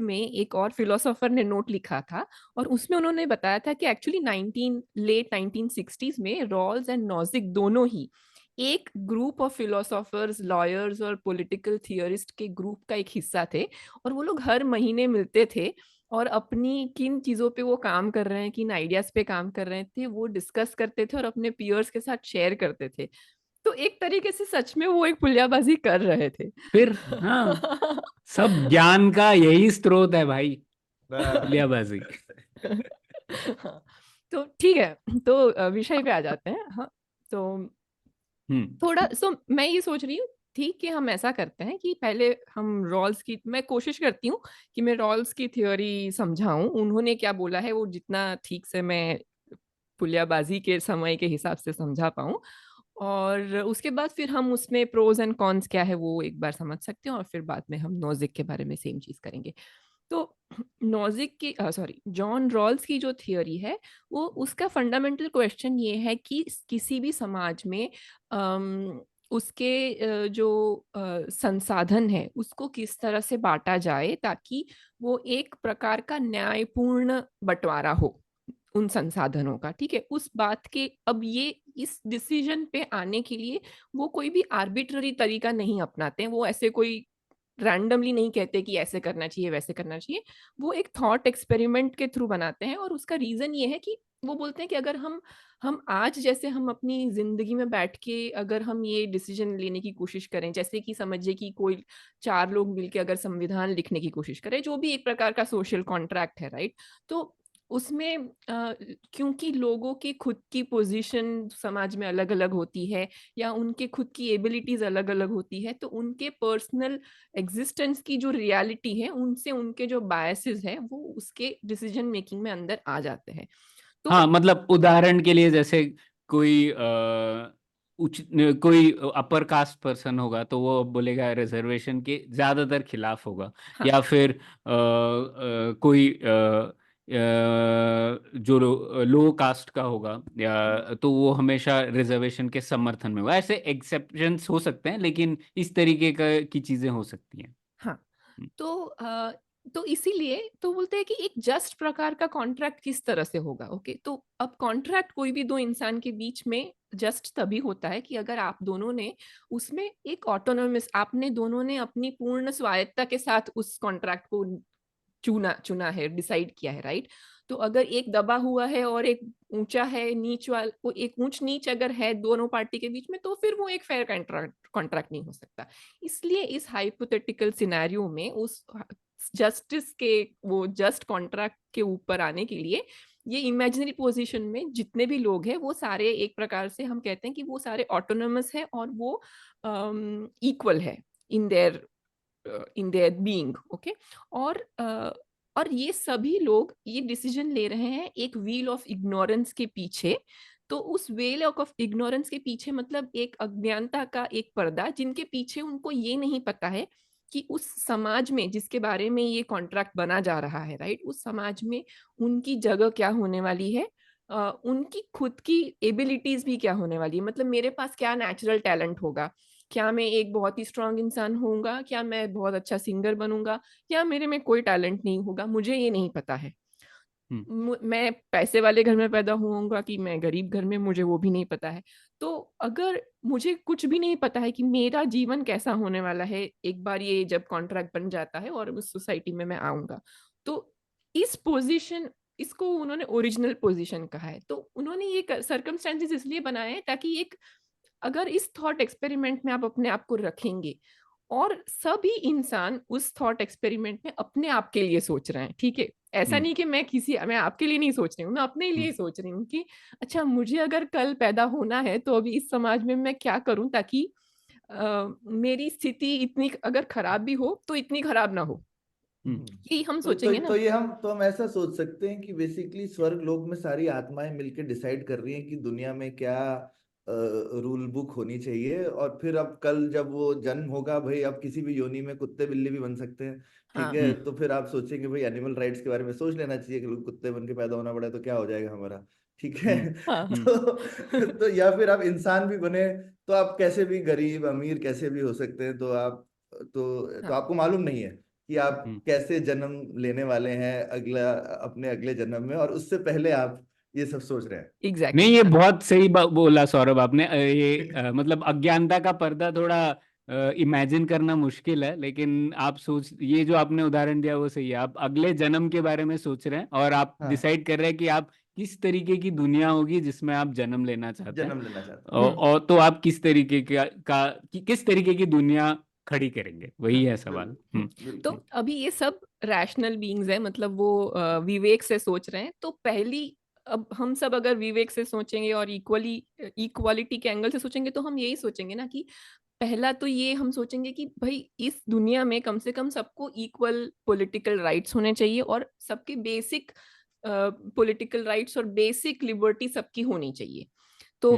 में एक और फिलोसोफर ने नोट लिखा था और उसमें उन्होंने बताया था कि एक्चुअली लेट 1960s में रॉल्स एंड नॉजिक दोनों ही एक ग्रुप ऑफ फिलोसोफर्स, लॉयर्स और पॉलिटिकल थियरिस्ट के ग्रुप का एक हिस्सा थे। और वो लोग हर महीने मिलते थे और अपनी किन चीज़ों पे वो काम कर रहे हैं, किन आइडियाज पे काम कर रहे थे, वो डिस्कस करते थे और अपने पीयर्स के साथ शेयर करते थे। तो एक तरीके से सच में वो एक पुलियाबाजी कर रहे थे। फिर हाँ, सब ज्ञान का यही स्रोत है भाई, हाँ। पुलियाबाजी। हाँ, तो ठीक है, तो विषय पे आ जाते हैं। हाँ, तो थोड़ा मैं ये सोच रही हूँ ठीक कि हम ऐसा करते हैं कि पहले हम रॉल्स की, मैं कोशिश करती हूँ कि मैं रॉल्स की थ्योरी समझाऊं, उन्होंने क्या बोला है वो जितना ठीक से मैं पुलियाबाजी के समय के हिसाब से समझा पाऊं। और उसके बाद फिर हम उसमें प्रोज एंड कॉन्स क्या है वो एक बार समझ सकते हैं और फिर बाद में हम नॉजिक के बारे में सेम चीज करेंगे। तो नॉजिक की सॉरी जॉन रॉल्स की जो थियोरी है वो उसका फंडामेंटल क्वेश्चन ये है कि किसी भी समाज में उसके जो संसाधन है उसको किस तरह से बांटा जाए ताकि वो एक प्रकार का न्यायपूर्ण बंटवारा हो उन संसाधनों का। ठीक है, उस बात के अब ये इस डिसीजन पे आने के लिए वो कोई भी आर्बिट्ररी तरीका नहीं अपनाते हैं, वो ऐसे कोई रैंडमली नहीं कहते कि ऐसे करना चाहिए वैसे करना चाहिए। वो एक थॉट एक्सपेरिमेंट के थ्रू बनाते हैं और उसका रीजन ये है कि वो बोलते हैं कि अगर हम आज जैसे हम अपनी जिंदगी में बैठ के अगर हम ये डिसीजन लेने की कोशिश करें, जैसे कि समझिए कि कोई चार लोग मिलके अगर संविधान लिखने की कोशिश करें जो भी एक प्रकार का सोशल कॉन्ट्रैक्ट है, राइट? तो उसमें क्योंकि लोगों की खुद की पोजीशन समाज में अलग अलग होती है या उनके खुद की एबिलिटीज अलग अलग होती है, तो उनके पर्सनल एग्जिस्टेंस की जो रियलिटी है उनसे उनके जो बायसेस है वो उसके डिसीजन मेकिंग में अंदर आ जाते हैं। तो हाँ, मतलब उदाहरण के लिए जैसे कोई उच्च कोई अपर कास्ट पर्सन होगा तो वो बोलेगा रिजर्वेशन के ज्यादातर खिलाफ होगा। हाँ, या फिर कोई जो लो कास्ट का होगा या तो वो हमेशा रिजर्वेशन के समर्थन में होगा। ऐसे एक्सेप्शंस हो सकते हैं, लेकिन इस तरीके की चीजें हो सकती हैं। हाँ। हम्म। तो इसीलिए तो बोलते हैं कि एक जस्ट प्रकार का कॉन्ट्रैक्ट किस तरह से होगा। ओके, तो अब कॉन्ट्रैक्ट कोई भी दो इंसान के बीच में जस्ट तभी होता है कि अगर आप दोनों ने उसमें एक ऑटोनोमस, आपने दोनों ने अपनी पूर्ण स्वायत्ता के साथ उस कॉन्ट्रैक्ट को चुना चुना है, डिसाइड किया है, राइट? तो अगर एक दबा हुआ है और एक ऊंचा है, नीच वाल वो एक ऊंच नीच अगर है दोनों पार्टी के बीच में तो फिर वो एक फेयर कॉन्ट्रैक्ट नहीं हो सकता। इसलिए इस हाइपोथेटिकल सिनेरियो में उस जस्टिस के वो जस्ट कॉन्ट्रैक्ट के ऊपर आने के लिए ये इमेजिनरी पोजीशन में जितने भी लोग हैं वो सारे एक प्रकार से हम कहते हैं कि वो सारे ऑटोनोमस है और वो इक्वल है इन देयर बीइंग। ओके, और और ये सभी लोग ये डिसीजन ले रहे हैं एक व्हील ऑफ इग्नोरेंस के पीछे। तो उस व्हील ऑफ इग्नोरेंस के पीछे मतलब एक अज्ञानता का एक पर्दा जिनके पीछे उनको ये नहीं पता है कि उस समाज में जिसके बारे में ये कॉन्ट्रैक्ट बना जा रहा है, राइट, उस समाज में उनकी जगह क्या होने वाली है, उनकी खुद की एबिलिटीज भी क्या होने वाली है। मतलब मेरे पास क्या नेचुरल टैलेंट होगा, क्या मैं एक बहुत ही स्ट्रांग इंसान होऊंगा, क्या मैं बहुत अच्छा सिंगर बनूंगा, या मेरे में कोई टैलेंट नहीं होगा, मुझे ये नहीं पता है। हम्म। मैं पैसे वाले घर में पैदा हुआंगा कि मैं गरीब घर में, मुझे वो भी नहीं पता है। तो अगर मुझे कुछ भी नहीं पता है कि मेरा जीवन कैसा होने वाला है एक बार ये जब कॉन्ट्रैक्ट बन जाता है और उस सोसाइटी में मैं आऊंगा, तो इस पोजीशन, इसको उन्होंने ओरिजिनल पोजीशन कहा है। तो उन्होंने ये सर्कमस्टेंसेस इसलिए बनाए हैं ताकि एक, अगर इस थॉट एक्सपेरिमेंट में आप अपने आप को रखेंगे और सभी इंसान उस थॉट एक्सपेरिमेंट में अपने आप के लिए सोच रहे हैं, ठीक है, ऐसा हम्म। नहीं कि मैं आपके लिए नहीं सोच रही हूँ, मैं अपने लिए हम्म। सोच रही हूँ कि अच्छा मुझे अगर कल पैदा होना है तो अभी इस समाज में मैं क्या करूं ताकि मेरी स्थिति इतनी अगर खराब भी हो तो इतनी खराब ना हो। हम्म। ये हम तो सोचेंगे ना। तो हम ऐसा सोच सकते हैं कि बेसिकली स्वर्ग लोक में सारी आत्माएं मिलकर डिसाइड कर रही हैं कि दुनिया में क्या रूल बुक होनी चाहिए, और फिर अब कल जब वो जन्म होगा, भाई अब किसी भी योनि में कुत्ते बिल्ली भी बन सकते हैं, ठीक हाँ। है, हम्म। तो फिर आप सोचेंगे भाई एनिमल राइट्स के बारे में सोच लेना चाहिए कि कुत्ते बन के पैदा होना पड़ा तो क्या हो जाएगा हमारा, ठीक है। हम्म। हाँ। हम्म। तो या फिर आप इंसान भी बने तो आप कैसे भी गरीब अमीर कैसे भी हो सकते हैं, तो आप तो हाँ। आपको मालूम नहीं है। कि आप कैसे जन्म लेने वाले हैं अपने अगले जन्म में, और उससे पहले आप ये सब सोच रहे हैं। एग्जैक्टली नहीं, ये बहुत सही बोला सौरभ आपने। मतलब अज्ञानता का पर्दा थोड़ा इमेजिन करना मुश्किल है, लेकिन आप सोच, ये जो आपने उदाहरण दिया वो सही है। आप अगले जन्म के बारे में सोच रहे हैं और आप हाँ, डिसाइड कर रहे हैं कि आप किस तरीके की दुनिया होगी जिसमें आप जन्म लेना चाहते हैं। जन्म लेना चाहते हैं। और तो आप किस तरीके किस तरीके की दुनिया खड़ी करेंगे, वही हाँ, है सवाल। तो बिल्कुल। अभी ये सब रैशनल बीइंग्स है, मतलब वो विवेक से सोच रहे हैं। तो पहली, अब हम सब अगर विवेक से सोचेंगे और इक्वालिटी के एंगल से सोचेंगे, तो हम यही सोचेंगे ना कि पहला तो ये हम सोचेंगे कि भाई इस दुनिया में कम से कम सबको इक्वल पॉलिटिकल राइट्स होने चाहिए, और सबके बेसिक पॉलिटिकल राइट्स और बेसिक लिबर्टी सबकी होनी चाहिए। तो